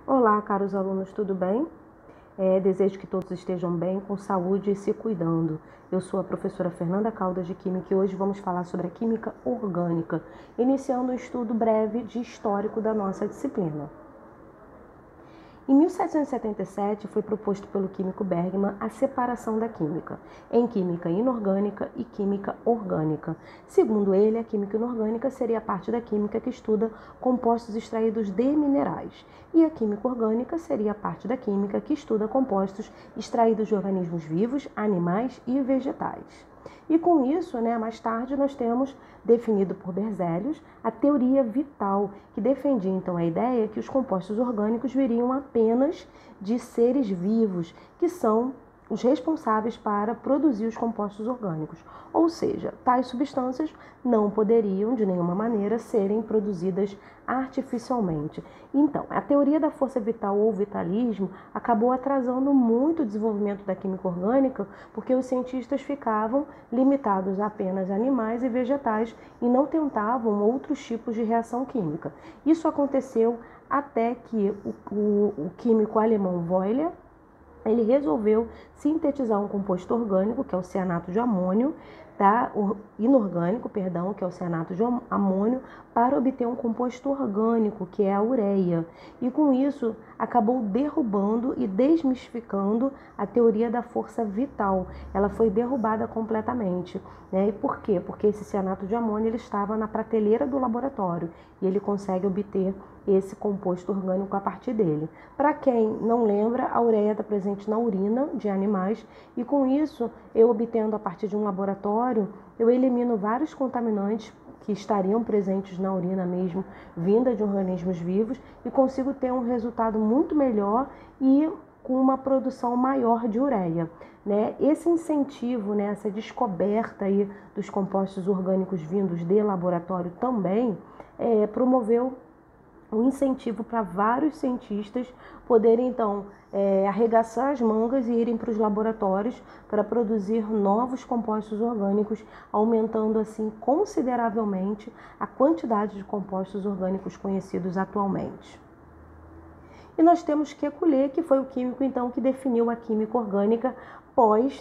Olá, caros alunos, tudo bem? Desejo que todos estejam bem, com saúde e se cuidando. Eu sou a professora Fernanda Caldas de Química e hoje vamos falar sobre a química orgânica, iniciando um estudo breve de histórico da nossa disciplina. Em 1777, foi proposto pelo químico Bergman a separação da química em química inorgânica e química orgânica. Segundo ele, a química inorgânica seria a parte da química que estuda compostos extraídos de minerais, e a química orgânica seria a parte da química que estuda compostos extraídos de organismos vivos, animais e vegetais. E com isso, mais tarde, nós temos, definido por Berzelius, a teoria vital, que defendia então a ideia que os compostos orgânicos viriam apenas de seres vivos, que são os responsáveis para produzir os compostos orgânicos. Ou seja, tais substâncias não poderiam, de nenhuma maneira, serem produzidas artificialmente. Então, a teoria da força vital ou vitalismo acabou atrasando muito o desenvolvimento da química orgânica, porque os cientistas ficavam limitados a apenas animais e vegetais e não tentavam outros tipos de reação química. Isso aconteceu até que o químico alemão Euler ele resolveu sintetizar um composto orgânico, que é o cianato de amônio, inorgânico, que é o cianato de amônio, para obter um composto orgânico, que é a ureia. E com isso, acabou derrubando e desmistificando a teoria da força vital. Ela foi derrubada completamente. E por quê? Porque esse cianato de amônio ele estava na prateleira do laboratório e ele consegue obter esse composto orgânico a partir dele. Para quem não lembra, a ureia está presente na urina de animais e com isso, eu obtendo a partir de um laboratório, eu elimino vários contaminantes que estariam presentes na urina mesmo, vinda de organismos vivos, e consigo ter um resultado muito melhor e com uma produção maior de ureia. Esse incentivo, essa descoberta aí dos compostos orgânicos vindos de laboratório também promoveu um incentivo para vários cientistas poderem, então, arregaçar as mangas e irem para os laboratórios para produzir novos compostos orgânicos, aumentando, assim, consideravelmente a quantidade de compostos orgânicos conhecidos atualmente. E nós temos Kekulé, que foi o químico, então, que definiu a química orgânica pós,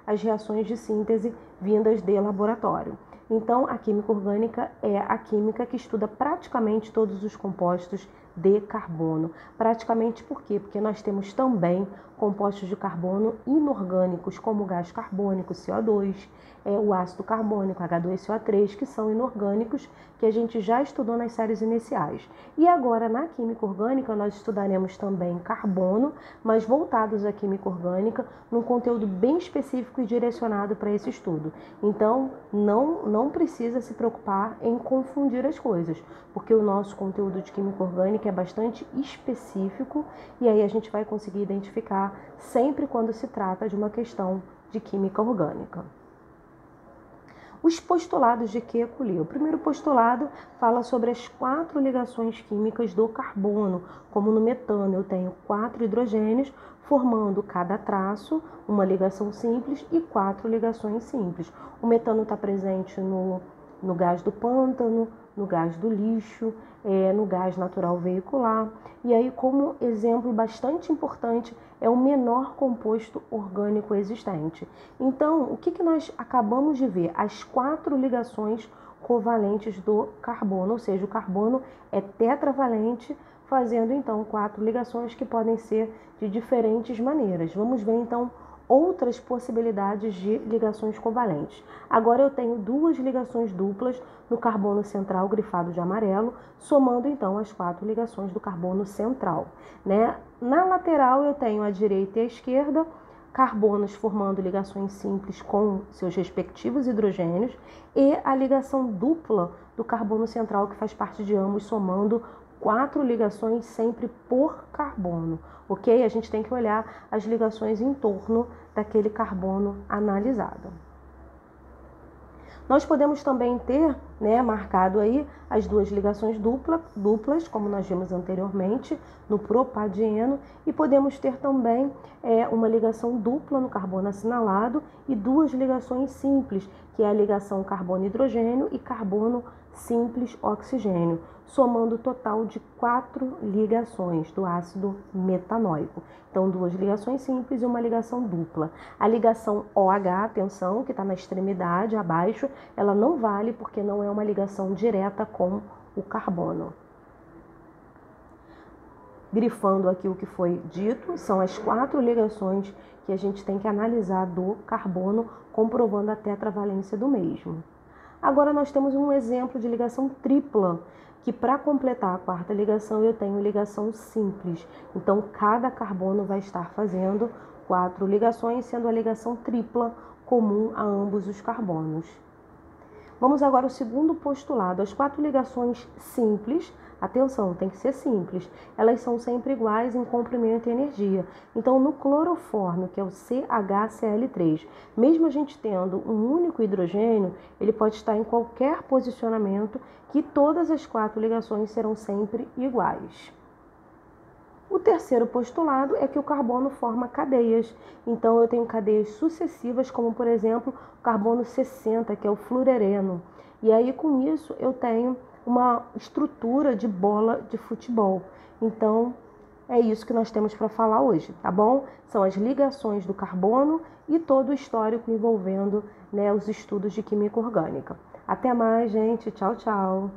as reações de síntese vindas de laboratório. Então, a química orgânica é a química que estuda praticamente todos os compostos de carbono. Praticamente por quê? Porque nós temos também compostos de carbono inorgânicos, como o gás carbônico, CO2, o ácido carbônico, H2SO3, que são inorgânicos, que a gente já estudou nas séries iniciais. E agora, na química orgânica, nós estudaremos também carbono, mas voltados à química orgânica, num conteúdo bem específico e direcionado para esse estudo. Então, não precisa se preocupar em confundir as coisas, porque o nosso conteúdo de química orgânica é bastante específico e aí a gente vai conseguir identificar sempre quando se trata de uma questão de química orgânica. Os postulados de Kekulé. O primeiro postulado fala sobre as 4 ligações químicas do carbono, como no metano eu tenho 4 hidrogênios, formando cada traço uma ligação simples e 4 ligações simples. O metano está presente no gás do pântano, no gás do lixo, no gás natural veicular. E aí, como exemplo bastante importante, é o menor composto orgânico existente. Então, o que nós acabamos de ver? As 4 ligações covalentes do carbono, ou seja, o carbono é tetravalente, fazendo então 4 ligações que podem ser de diferentes maneiras. Vamos ver então outras possibilidades de ligações covalentes. Agora eu tenho 2 ligações duplas no carbono central grifado de amarelo, somando então as 4 ligações do carbono central. Na lateral eu tenho a direita e a esquerda, carbonos formando ligações simples com seus respectivos hidrogênios e a ligação dupla do carbono central que faz parte de ambos, somando 4 ligações sempre por carbono, ok? A gente tem que olhar as ligações em torno daquele carbono analisado. Nós podemos também ter, marcado aí, as duas ligações duplas, como nós vimos anteriormente, no propadieno, e podemos ter também uma ligação dupla no carbono assinalado e duas ligações simples, que é a ligação carbono-hidrogênio e carbono simples oxigênio, somando o total de 4 ligações do ácido metanóico. Então, duas ligações simples e uma ligação dupla. A ligação OH, atenção, que está na extremidade abaixo, ela não vale porque não é uma ligação direta com o carbono. Grifando aqui o que foi dito, são as 4 ligações que a gente tem que analisar do carbono, comprovando a tetravalência do mesmo. Agora nós temos um exemplo de ligação tripla, que para completar a 4ª ligação eu tenho ligação simples. Então cada carbono vai estar fazendo 4 ligações, sendo a ligação tripla comum a ambos os carbonos. Vamos agora ao segundo postulado. As 4 ligações simples, atenção, tem que ser simples, elas são sempre iguais em comprimento e energia. Então, no clorofórmio, que é o CHCl3, mesmo a gente tendo um único hidrogênio, ele pode estar em qualquer posicionamento, que todas as 4 ligações serão sempre iguais. O terceiro postulado é que o carbono forma cadeias. Então, eu tenho cadeias sucessivas, como, por exemplo, o carbono 60, que é o fluoreno. E aí, com isso, eu tenho uma estrutura de bola de futebol. Então, é isso que nós temos para falar hoje, tá bom? São as ligações do carbono e todo o histórico envolvendo, os estudos de química orgânica. Até mais, gente. Tchau, tchau.